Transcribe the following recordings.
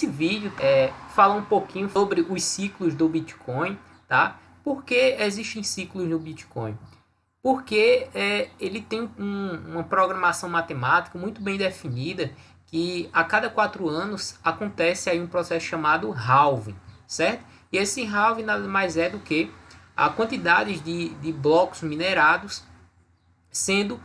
Esse vídeo fala um pouquinho sobre os ciclos do Bitcoin, tá? Por que existem ciclos no Bitcoin? Porque ele tem uma programação matemática muito bem definida, que a cada 4 anos acontece aí um processo chamado halving, certo? E esse halving nada mais é do que a quantidade de blocos minerados sendo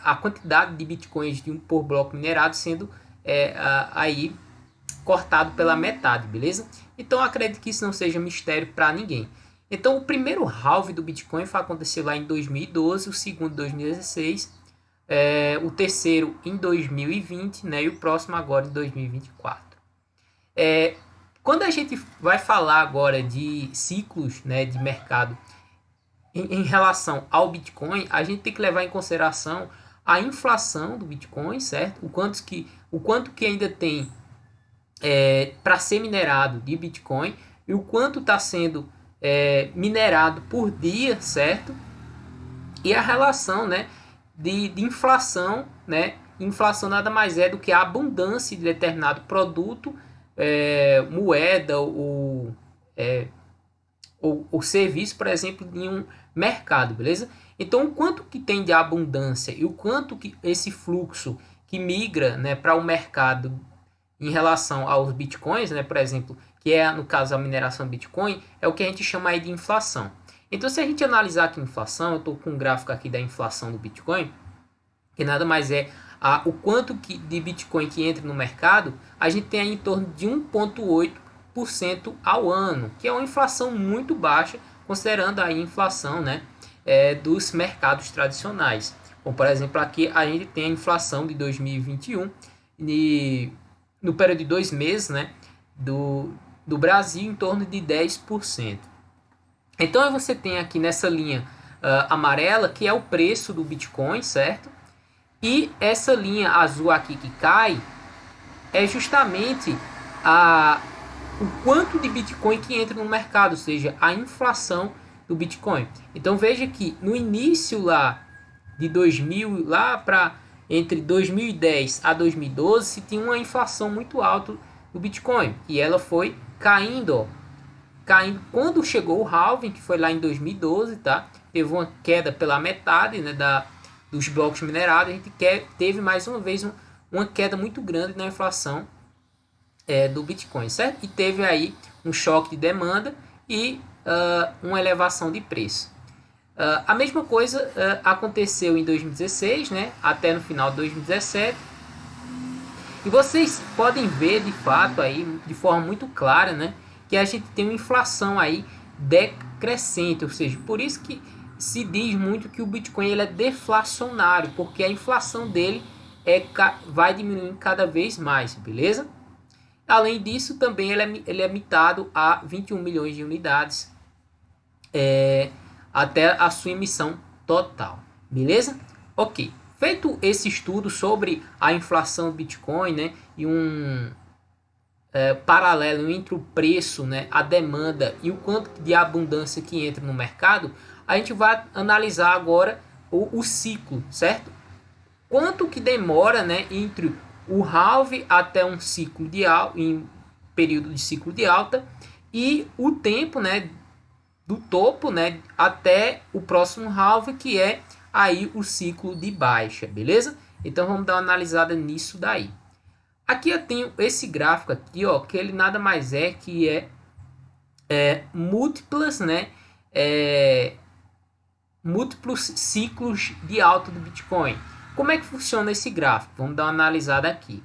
a quantidade de bitcoins por bloco minerado sendo aí cortado pela metade, beleza? Então acredito que isso não seja mistério para ninguém. Então o primeiro halving do Bitcoin foi acontecer lá em 2012, o segundo em 2016, o terceiro em 2020, né, e o próximo agora em 2024. Quando a gente vai falar agora de ciclos, né, de mercado em relação ao Bitcoin, a gente tem que levar em consideração a inflação do Bitcoin, certo? O quanto que ainda tem para ser minerado de Bitcoin e o quanto está sendo minerado por dia, certo? E a relação, né, de inflação, né? Inflação nada mais é do que a abundância de determinado produto, moeda ou serviço, por exemplo, em um mercado, beleza? Então, o quanto que tem de abundância e o quanto que esse fluxo que migra, né, para o mercado em relação aos bitcoins, né, por exemplo, que é no caso a mineração do Bitcoin, é o que a gente chama aí de inflação. Então, se a gente analisar aqui a inflação, eu estou com um gráfico aqui da inflação do Bitcoin, que nada mais é o quanto de Bitcoin que entra no mercado, a gente tem aí em torno de 1,8% ao ano, que é uma inflação muito baixa, considerando a inflação, né, dos mercados tradicionais. Bom, por exemplo, aqui a gente tem a inflação de 2021 no período de 2 meses, né, do Brasil em torno de 10%. Então você tem aqui nessa linha amarela, que é o preço do Bitcoin, certo? E essa linha azul aqui que cai é justamente o quanto de Bitcoin que entra no mercado, ou seja, a inflação do Bitcoin. Então veja que no início lá de 2000, lá para entre 2010 a 2012, se tinha uma inflação muito alta do Bitcoin e ela foi caindo, ó, caindo. Quando chegou o halving, que foi lá em 2012, tá? Teve uma queda pela metade, né, dos blocos minerados. A gente teve mais uma vez uma queda muito grande na inflação do Bitcoin, certo? E teve aí um choque de demanda e uma elevação de preço. A mesma coisa aconteceu em 2016, né, até no final de 2017. E vocês podem ver de fato aí, de forma muito clara, né, que a gente tem uma inflação aí decrescente, ou seja, por isso que se diz muito que o Bitcoin ele é deflacionário, porque a inflação dele vai diminuindo cada vez mais, beleza? Além disso, também ele é limitado a 21 milhões de unidades até a sua emissão total, beleza? Ok, feito esse estudo sobre a inflação do Bitcoin, né, e um paralelo entre o preço, né, a demanda e o quanto de abundância que entra no mercado, a gente vai analisar agora o ciclo, certo? Quanto que demora, né, entre o halving até um ciclo de alta, em período de ciclo de alta, e o tempo, né, do topo, né, até o próximo halving, que é aí o ciclo de baixa, beleza? Então vamos dar uma analisada nisso daí. Aqui eu tenho esse gráfico aqui, ó, que ele nada mais é que múltiplas, né, múltiplos ciclos de alta do Bitcoin. Como é que funciona esse gráfico? Vamos dar uma analisada aqui.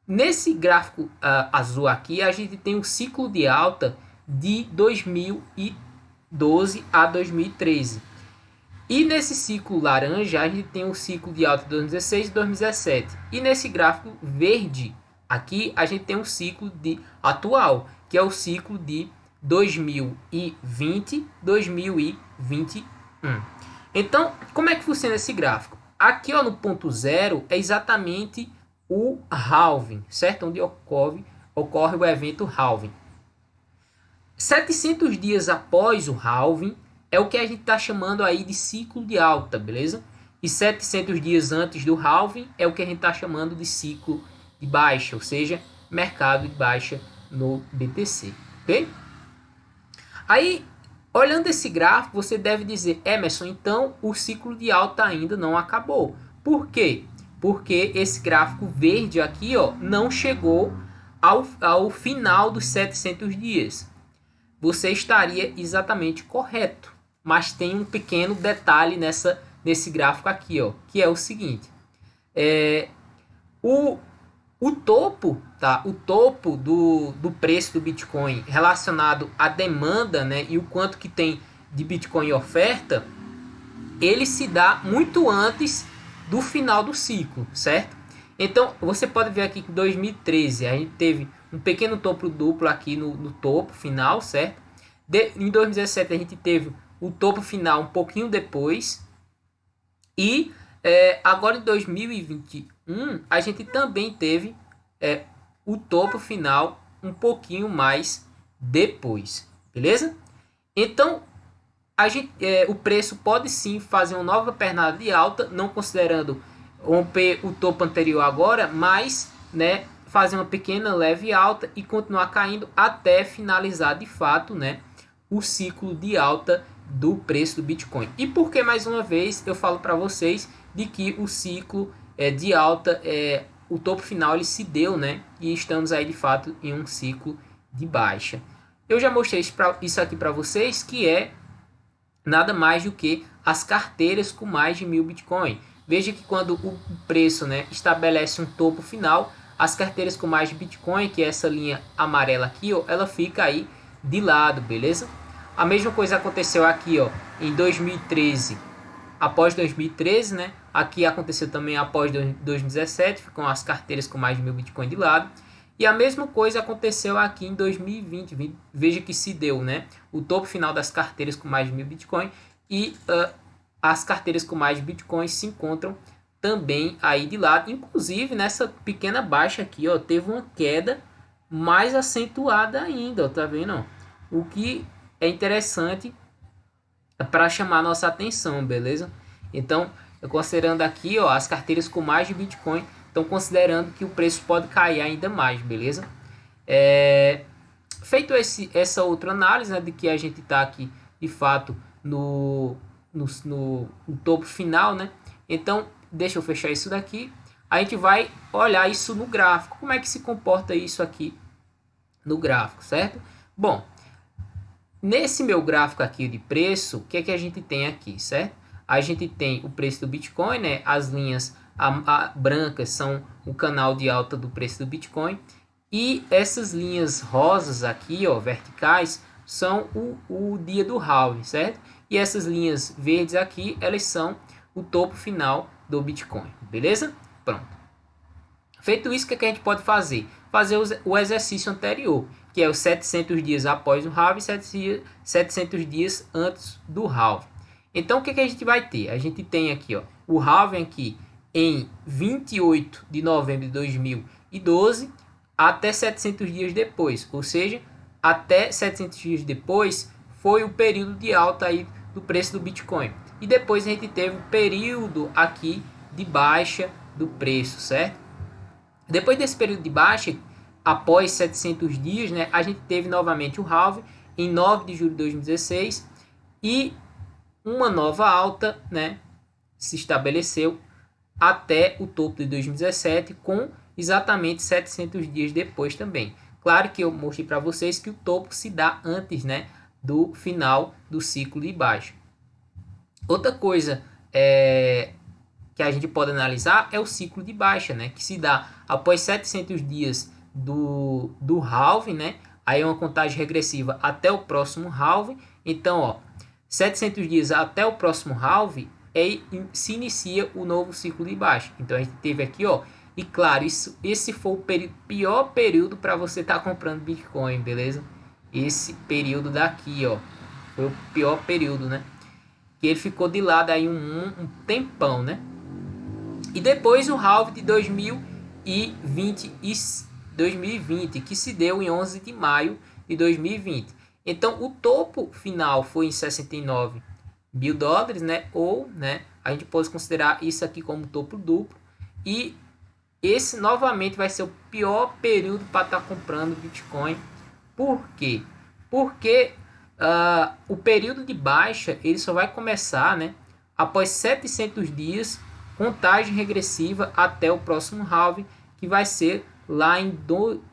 Nesse gráfico azul aqui, a gente tem o ciclo de alta de 2012 a 2013. E nesse ciclo laranja, a gente tem o ciclo de alta de 2016 e 2017. E nesse gráfico verde, aqui, a gente tem um ciclo atual, que é o ciclo de 2020, 2021. Então, como é que funciona esse gráfico? Aqui, ó, no ponto zero, é exatamente o halving, certo? Onde ocorre o evento halving. 700 dias após o halving, é o que a gente está chamando aí de ciclo de alta, beleza? E 700 dias antes do halving é o que a gente está chamando de ciclo de baixa, ou seja, mercado de baixa no BTC, ok? Aí, olhando esse gráfico, você deve dizer, Emerson, então o ciclo de alta ainda não acabou. Por quê? Porque esse gráfico verde aqui, ó, não chegou ao final dos 700 dias. Você estaria exatamente correto, mas tem um pequeno detalhe nesse gráfico aqui, ó, que é o seguinte: o, o topo, tá? O topo do preço do Bitcoin relacionado à demanda, né, e o quanto que tem de Bitcoin em oferta, ele se dá muito antes do final do ciclo, certo? Então, você pode ver aqui que em 2013 a gente teve um pequeno topo duplo aqui no topo final, certo? Em 2017 a gente teve o topo final um pouquinho depois. E agora em 2021 a gente também teve o topo final um pouquinho mais depois, beleza? Então o preço pode sim fazer uma nova pernada de alta, não considerando romper o topo anterior agora, mas né, fazer uma pequena leve alta e continuar caindo até finalizar de fato, né, o ciclo de alta do preço do Bitcoin. E por que mais uma vez eu falo para vocês de que o ciclo de alta, o topo final ele se deu, né? E estamos aí de fato em um ciclo de baixa. Eu já mostrei isso aqui para vocês, que é nada mais do que as carteiras com mais de 1.000 Bitcoin. Veja que quando o preço, né, estabelece um topo final, as carteiras com mais de Bitcoin, que é essa linha amarela aqui, ó, ela fica aí de lado, beleza? A mesma coisa aconteceu aqui, ó, em 2013, após 2013, né? Aqui aconteceu também após 2017, ficam as carteiras com mais de 1.000 Bitcoin de lado. E a mesma coisa aconteceu aqui em 2020. Veja que se deu, né? O topo final das carteiras com mais de 1.000 Bitcoin e as carteiras com mais de Bitcoin se encontram também aí de lado. Inclusive nessa pequena baixa aqui, ó, teve uma queda mais acentuada ainda, ó, tá vendo? O que é interessante para chamar nossa atenção, beleza? Então, considerando aqui, ó, as carteiras com mais de Bitcoin estão considerando que o preço pode cair ainda mais, beleza? Feito essa outra análise, né, de que a gente está aqui de fato no topo final, né? Então, deixa eu fechar isso daqui. A gente vai olhar isso no gráfico. Como é que se comporta isso aqui no gráfico, certo? Bom, nesse meu gráfico aqui de preço, o que é que a gente tem aqui, certo? A gente tem o preço do Bitcoin, né? As linhas brancas são o canal de alta do preço do Bitcoin. E essas linhas rosas aqui, ó, verticais, são o dia do halving, certo? E essas linhas verdes aqui, elas são o topo final do Bitcoin, beleza? Pronto. Feito isso, o que a gente pode fazer? Fazer o exercício anterior, que é os 700 dias após o halving e 700 dias antes do halving. Então, o que a gente vai ter? A gente tem aqui, ó, o halving aqui em 28 de novembro de 2012 até 700 dias depois, ou seja, até 700 dias depois foi o período de alta aí do preço do Bitcoin. E depois a gente teve o período aqui de baixa do preço, certo? Depois desse período de baixa, após 700 dias, né, a gente teve novamente o halving em 9 de julho de 2016 e uma nova alta, né, se estabeleceu até o topo de 2017 com exatamente 700 dias depois também. Claro que eu mostrei para vocês que o topo se dá antes, né, do final do ciclo de baixa. Outra coisa que a gente pode analisar é o ciclo de baixa, né, que se dá após 700 dias do halving, né, aí é uma contagem regressiva até o próximo halving. Então, ó, 700 dias até o próximo halving se inicia o novo ciclo de baixa. Então a gente teve aqui, ó, e claro, esse foi o pior período para você estar comprando Bitcoin, beleza? Esse período daqui, ó, foi o pior período, né? Que ele ficou de lado aí um tempão, né? E depois o halving de 2020, que se deu em 11 de maio de 2020. Então o topo final foi em 69 mil dólares, né? Ou, né, a gente pode considerar isso aqui como topo duplo. E esse novamente vai ser o pior período para estar comprando Bitcoin. Por quê? Porque o período de baixa ele só vai começar, né, após 700 dias, contagem regressiva até o próximo halving, que vai ser lá em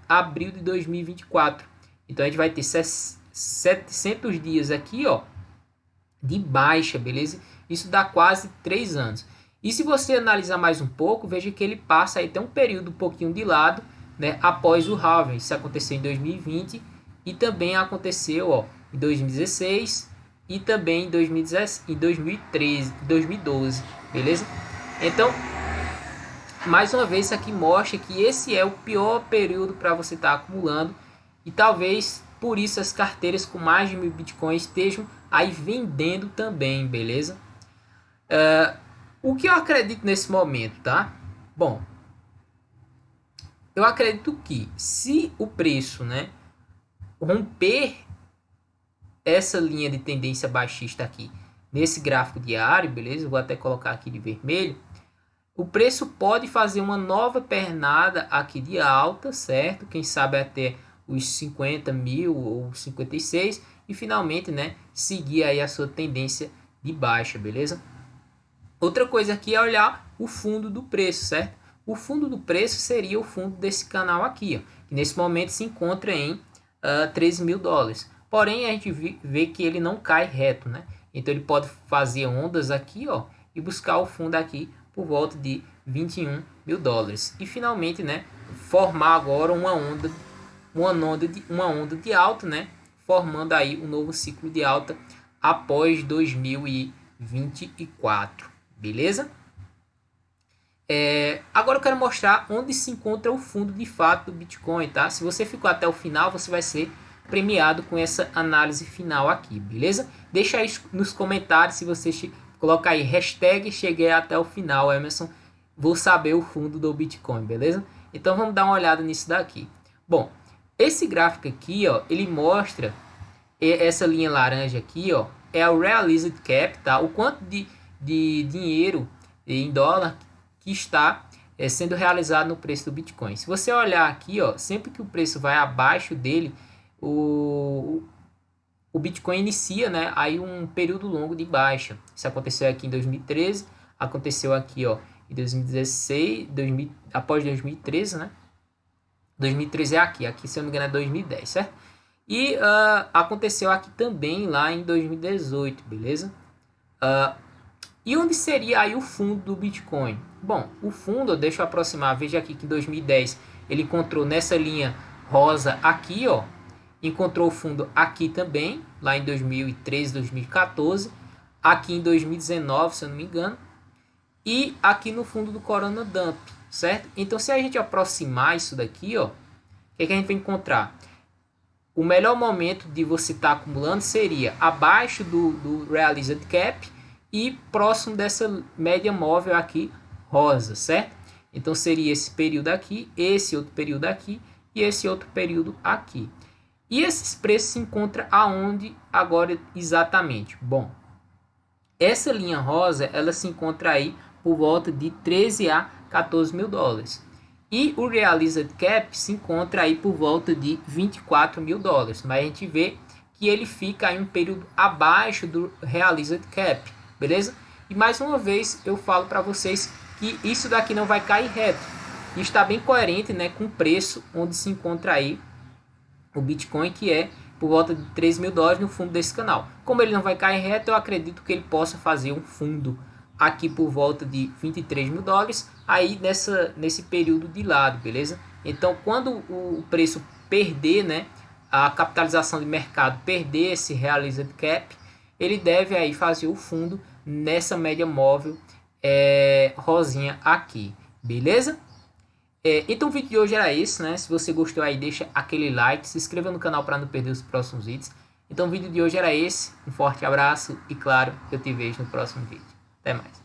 abril de 2024. Então a gente vai ter 700 dias aqui, ó, de baixa, beleza? Isso dá quase 3 anos. E se você analisar mais um pouco, veja que ele passa aí até um período um pouquinho de lado, né, após o halving. Isso aconteceu em 2020 e também aconteceu, ó, em 2016 e também em 2013, 2012, beleza? Então, mais uma vez, isso aqui mostra que esse é o pior período para você estar acumulando e talvez por isso as carteiras com mais de 1000 bitcoins estejam aí vendendo também, beleza? O que eu acredito nesse momento, tá? Bom, eu acredito que se o preço, né, romper essa linha de tendência baixista aqui nesse gráfico diário, beleza? Eu vou até colocar aqui de vermelho. O preço pode fazer uma nova pernada aqui de alta, certo? Quem sabe até os 50 mil ou 56 e finalmente, né, seguir aí a sua tendência de baixa, beleza? Outra coisa aqui é olhar o fundo do preço, certo? O fundo do preço seria o fundo desse canal aqui, ó, que nesse momento se encontra em 13 mil dólares. Porém, a gente vê que ele não cai reto, né? Então ele pode fazer ondas aqui, ó, e buscar o fundo aqui por volta de 21 mil dólares. E finalmente, né, formar agora uma onda de alta, né? Formando aí um novo ciclo de alta após 2024. Beleza? Agora eu quero mostrar onde se encontra o fundo de fato do Bitcoin, tá? Se você ficou até o final, você vai ser premiado com essa análise final aqui, beleza? Deixa aí nos comentários se você colocar aí hashtag cheguei até o final, Emerson, vou saber o fundo do Bitcoin, beleza? Então vamos dar uma olhada nisso daqui. Bom, esse gráfico aqui, ó, ele mostra essa linha laranja aqui, ó, é o Realized Cap, tá? O quanto de dinheiro em dólar que está sendo realizado no preço do Bitcoin. Se você olhar aqui, ó, sempre que o preço vai abaixo dele, o Bitcoin inicia, né, aí um período longo de baixa. Isso aconteceu aqui em 2013, aconteceu aqui, ó, em 2016, após 2013, né? 2013 é aqui se eu não me engano é 2010, certo? E aconteceu aqui também lá em 2018, beleza? E onde seria aí o fundo do Bitcoin? Bom, o fundo, deixa eu aproximar, veja aqui que em 2010 ele encontrou nessa linha rosa aqui, ó, encontrou o fundo aqui também, lá em 2013, 2014, aqui em 2019, se eu não me engano, e aqui no fundo do Corona Dump, certo? Então, se a gente aproximar isso daqui, ó, o que a gente vai encontrar? O melhor momento de você estar acumulando seria abaixo do Realized Cap e próximo dessa média móvel aqui rosa, certo? Então seria esse período aqui, esse outro período aqui e esse outro período aqui. E esses preços se encontram aonde agora exatamente? Bom, essa linha rosa ela se encontra aí por volta de 13 a 14 mil dólares. E o Realized Cap se encontra aí por volta de 24 mil dólares. Mas a gente vê que ele fica em um período abaixo do Realized Cap, beleza? E mais uma vez eu falo para vocês que isso daqui não vai cair reto. E está bem coerente, né, com o preço onde se encontra aí o Bitcoin, que é por volta de 13 mil dólares no fundo desse canal. Como ele não vai cair reto, eu acredito que ele possa fazer um fundo aqui por volta de 23 mil dólares, aí nesse período de lado, beleza? Então, quando o preço perder, né, a capitalização de mercado perder esse Realized Cap, ele deve aí fazer o fundo nessa média móvel rosinha aqui, beleza? Então o vídeo de hoje era esse, né? Se você gostou aí, deixa aquele like, se inscreva no canal para não perder os próximos vídeos. Então o vídeo de hoje era esse, um forte abraço e claro, eu te vejo no próximo vídeo. Até mais.